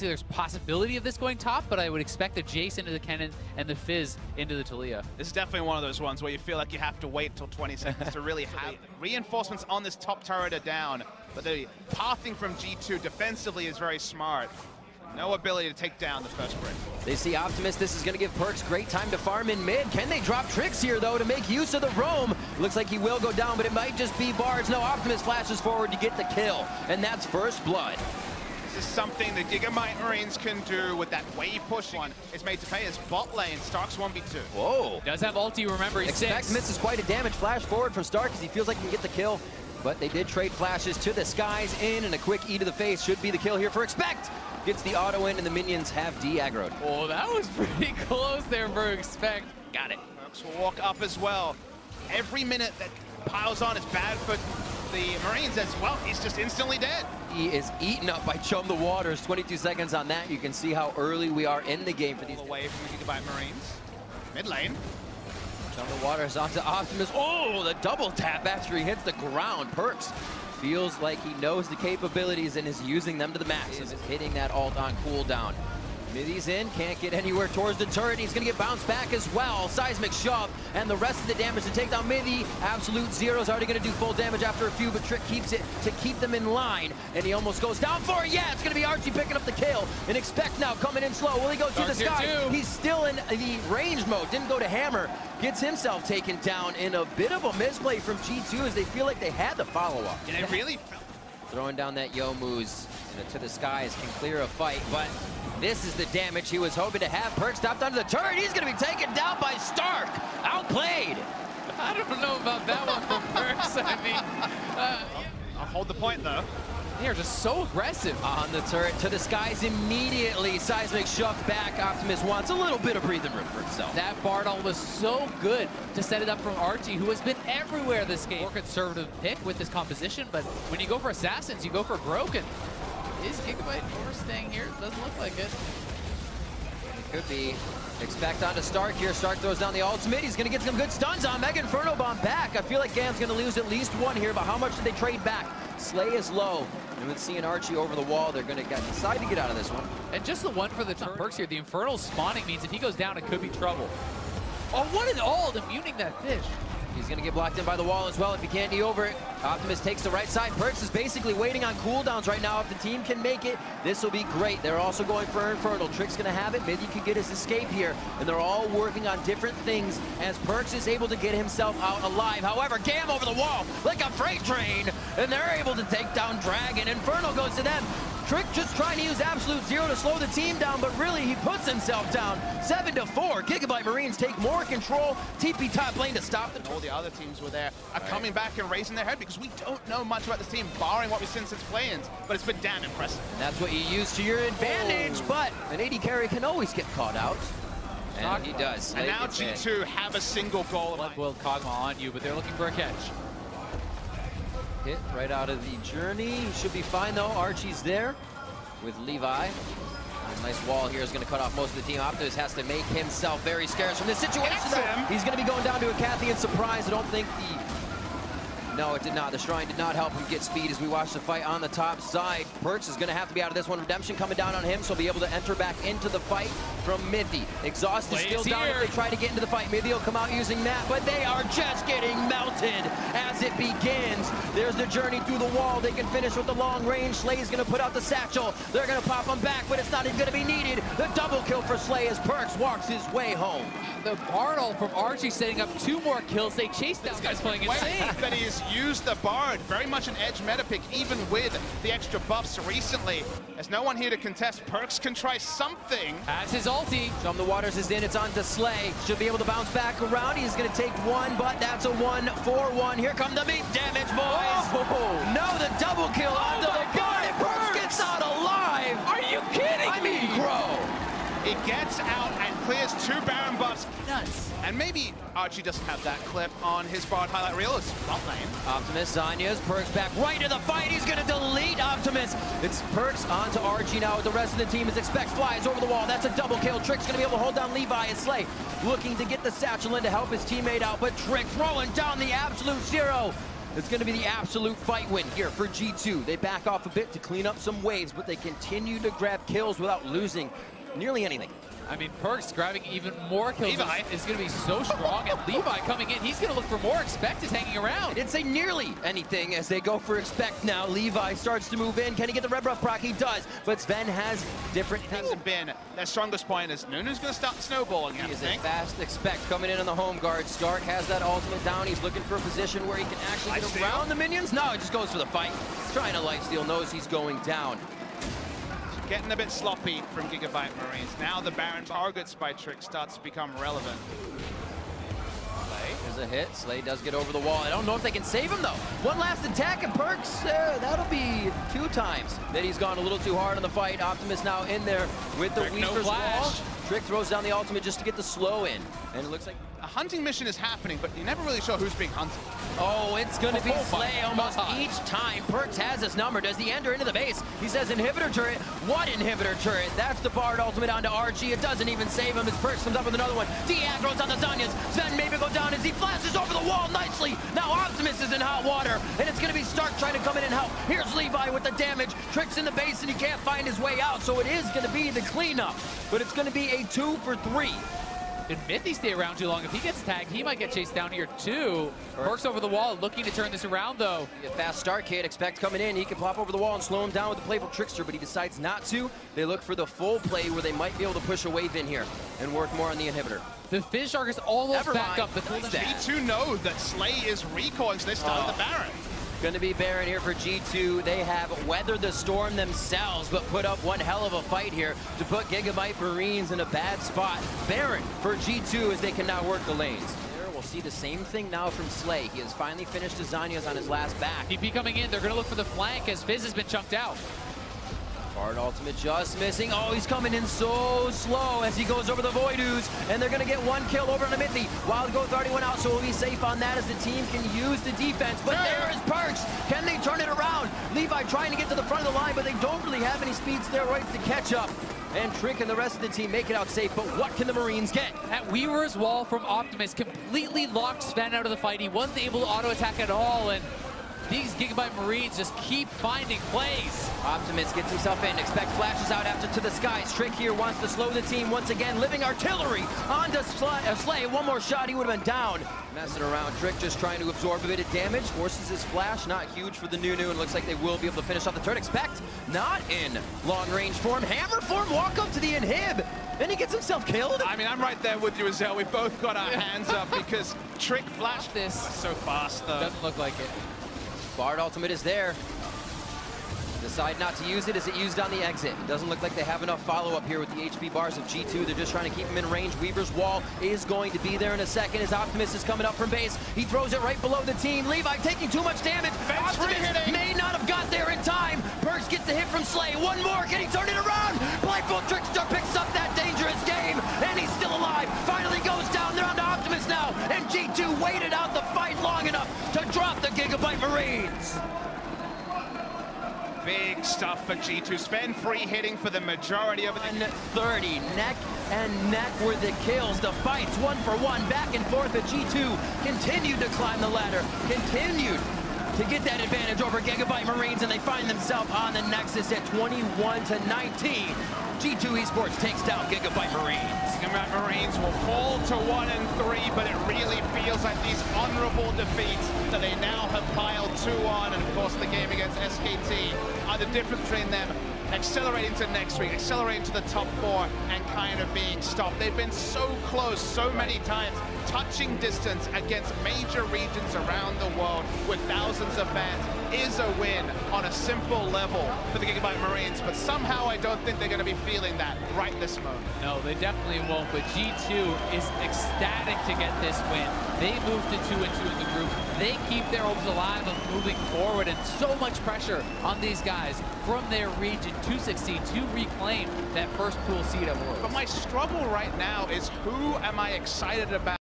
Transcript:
There's possibility of this going top, but I would expect the Jace into the Kennen and the Fizz into the Taliyah. This is definitely one of those ones where you feel like you have to wait till 20 seconds to really have reinforcements on this top turret are down, but the pathing from G2 defensively is very smart. No ability to take down the first break. They see Optimus. This is going to give Perkz great time to farm in mid. Can they drop tricks here, though, to make use of the roam? Looks like he will go down, but it might just be Bards. No, Optimus flashes forward to get the kill, and that's first blood. This is something the Gigamite Marines can do with that wave push one. It's made to pay as bot lane. Stark's 1v2. Whoa. Does have ulti, remember, he's Expect 6. misses quite a damage flash forward from Stark because he feels like he can get the kill. But they did trade flashes to the skies in, and a quick E to the face should be the kill here for Expect. Gets the auto in, and the minions have de-aggroed. Oh, that was pretty close there for Expect. Got it. Perkz will walk up as well. Every minute that piles on is bad for the Marines as well. He's just instantly dead. He is eaten up by Chum the Waters. 22 seconds on that. You can see how early we are in the game for these. Away from the Gigabyte Marines. Mid lane. Chum the Waters onto Optimus. Oh, the double tap after he hits the ground. Perkz feels like he knows the capabilities and is using them to the max. He is hitting that ult on cooldown. Middy's in, can't get anywhere towards the turret. He's gonna get bounced back as well. Seismic shove, and the rest of the damage to take down Middy. Absolute Zero's already gonna do full damage after a few, but Trick keeps it to keep them in line. And he almost goes down for it. Yeah, it's gonna be Archie picking up the kill. And Expect now coming in slow. Will he go through the sky? He's still in the range mode. Didn't go to hammer. Gets himself taken down in a bit of a misplay from G2 as they feel like they had the follow-up. And it really felt. Throwing down that Youmuu's to the skies can clear a fight, but this is the damage he was hoping to have. Perkz stopped onto the turret. He's going to be taken down by Stark. Outplayed. I don't know about that one from Perkz. I mean, I'll hold the point, though. they're just so aggressive. On the turret to the skies immediately. Seismic shoved back. Optimus wants a little bit of breathing room for himself. That Bardoll was so good to set it up from Archie, who has been everywhere this game. More conservative pick with this composition, but when you go for Assassins, you go for Broken. Is Gigabyte overstaying here? Doesn't look like it. It could be. Expect onto Stark here. Stark throws down the ultimate. He's going to get some good stuns on Mega Inferno Bomb back. I feel like GAM's going to lose at least one here, but how much did they trade back? Slay is low. And with seeing Archie over the wall, they're going to decide to get out of this one. And just the one for the Perkz here. The Infernal spawning means if he goes down, it could be trouble. Oh, what an ult, immuning that fish. He's going to get blocked in by the wall as well if he can't knee over it. Optimus takes the right side. Perkz is basically waiting on cooldowns right now. If the team can make it, this will be great. They're also going for Infernal. Trick's going to have it. Maybe he can get his escape here. And they're all working on different things as Perkz is able to get himself out alive. However, GAM over the wall like a freight train. And they're able to take down Dragon. Infernal goes to them. Trick just trying to use Absolute Zero to slow the team down, but really he puts himself down. 7-4. Gigabyte Marines take more control. TP top lane to stop the... All the other teams were there are coming back and raising their head because we don't know much about this team, barring what we've seen since play-ins, but it's been damn impressive. And that's what you use to your advantage, but an AD carry can always get caught out. And he does. And now G2 have a single goal. Will Kog'Maw on you, but they're looking for a catch. Hit right out of the journey. He should be fine though. Archie's there with Levi. A nice wall here is going to cut off most of the team. Optimus has to make himself very scarce from this situation. He's going to be going down to a Cathian surprise. I don't think the... No, it did not. The Shrine did not help him get speed as we watch the fight on the top side. Perkz is going to have to be out of this one. Redemption coming down on him, so he'll be able to enter back into the fight from Mithy. Exhaust is still down if they try to get into the fight. Mithy will come out using that, but they are just getting melted as it begins. There's the journey through the wall. They can finish with the long range. Slay's going to put out the satchel. They're going to pop him back, but it's not even going to be needed. The double kill for Slay as Perkz walks his way home. The Bardoll from Archie setting up 2 more kills. They chased down. This guy's playing insane. That he's used the Bard, very much an edge meta pick, even with the extra buffs recently. There's no one here to contest. Perkz can try something. Has his ulti. Chum the Waters is in, it's on to Slay. Should be able to bounce back around. He's gonna take one, but that's a 1-4-1. Here come the meat damage, boys. Oh. No, the double kill onto the Bard, and Perkz gets out alive. Are you kidding me? Crow. He gets out and clears 2 Baron buffs. Nuts. And maybe Archie doesn't have that clip on his Bard highlight reel. It's bot lane. Optimus, Zanya's, Perkz back right to the fight. He's gonna delete Optimus. It's Perkz onto Archie now with the rest of the team as Expect flies over the wall. That's a double kill. Trick's gonna be able to hold down Levi and Slay. Looking to get the satchel in to help his teammate out, but Trick throwing down the Absolute Zero. It's going to be the absolute fight win here for G2. They back off a bit to clean up some waves, but they continue to grab kills without losing nearly anything. I mean, Perkz grabbing even more kills is going to be so strong, and Levi coming in, he's going to look for more. Expect is hanging around. I didn't say nearly anything as they go for Expect now. Levi starts to move in. Can he get the red buff proc? He does, but Sven has different things. Hasn't been their strongest point as Nunu's going to start snowballing. He is a fast Expect coming in on the home guard. Stark has that ultimate down. He's looking for a position where he can actually get around the minions. No, he just goes for the fight. He's trying to lifesteal, knows he's going down. Getting a bit sloppy from Gigabyte Marines. Now the Baron targets by Trick starts to become relevant. There's a hit. Slay does get over the wall. I don't know if they can save him, though. One last attack, and Perkz, that'll be 2 times that he's gone a little too hard on the fight. Optimus now in there with the Weaver's wall. Trick throws down the ultimate just to get the slow in. And it looks like a hunting mission is happening, but you're never really sure who's being hunted. Oh, it's going to be Slay almost each time. Perkz has his number. Does he enter into the base? He says inhibitor turret. What inhibitor turret? That's the Bard ultimate onto Archie. It doesn't even save him as Perkz comes up with another one. De-aggro's on the Zanyas. Sven maybe go down as he flashes over the wall nicely. Now Optimus is in hot water, and it's going to be Stark trying to come in and help. Here's Levi with the damage. Trick's in the base, and he can't find his way out, so it is going to be the cleanup. But it's going to be a 2 for 3. Did Mythy stay around too long? If he gets tagged, he might get chased down here too. Perkz over the wall, looking to turn this around though. A fast start kid, Expect coming in. He can pop over the wall and slow him down with the playful Trickster, but he decides not to. They look for the full play where they might be able to push a wave in here and work more on the inhibitor. The Fizz Shark is almost back up, but G2 know that Slay is recoiling, so they start the Baron. Going to be Baron here for G2. They have weathered the storm themselves, but put up one hell of a fight here to put Gigabyte Marines in a bad spot. Baron for G2 as they can now work the lanes. We'll see the same thing now from Slay. He has finally finished his Zanyas on his last back. TP coming in. They're going to look for the flank as Fizz has been chunked out. Bard ultimate just missing. Oh, he's coming in so slow as he goes over the Void Ooze, and they're going to get 1 kill over on the Mythy. Wild Growth already went out, so we'll be safe on that as the team can use the defense. But there is Perkz. Can they turn it around? Levi trying to get to the front of the line, but they don't really have any speed steroids to catch up. And Trick and the rest of the team make it out safe, but what can the Marines get? That Weaver's wall from Optimus completely locked Sven out of the fight. He wasn't able to auto-attack at all, and these Gigabyte Marines just keep finding plays. Optimus gets himself in. Expect flashes out after to the skies. Trick here wants to slow the team once again. Living artillery onto Slay. One more shot, he would have been down. Messing around. Trick just trying to absorb a bit of damage. Forces his flash. Not huge for the Nunu, and looks like they will be able to finish off the turret. Expect not in long range form. Hammer form. Walk up to the inhib. And he gets himself killed. I mean, I'm right there with you, Azelle. We both got our hands up because Trick flashed this so fast, though. Doesn't look like it. Bard ultimate is there. Decide not to use it as it used on the exit. It doesn't look like they have enough follow-up here with the HP bars of G2. They're just trying to keep him in range. Weaver's wall is going to be there in a second as Optimus is coming up from base. He throws it right below the team. Levi taking too much damage. Optimus may not have got there in time. Perkz gets the hit from Slay. One more. Can he turn it around? Blindfold Trickster picks up that dangerous game, and he's still alive. Finally goes down. They're on to Optimus now, and G2 waited out the fight long enough to drop the Gigabyte Marines. Big stuff for G2. Sven free hitting for the majority of it. 30 neck and neck were the kills. The fights 1 for 1 back and forth. But G2 continued to climb the ladder, continued to get that advantage over Gigabyte Marines, and they find themselves on the Nexus at 21-19. G2 Esports takes down Gigabyte Marines. Gigabyte Marines will fall to 1 and 3, but it really feels like these honorable defeats that they now have piled 2 on, and of course the game against SKT are the difference between them accelerating to next week, accelerating to the top 4, and kind of being stopped. They've been so close so many times, touching distance against major regions around the world with thousands of fans is a win on a simple level for the Gigabyte Marines, but somehow I don't think they're going to be feeling that right this moment. No, they definitely won't, but G2 is ecstatic to get this win. They moved to 2-2 in the group. They keep their hopes alive of moving forward, and so much pressure on these guys from their region to succeed, to reclaim that first pool seed at Worlds. But my struggle right now is who am I excited about?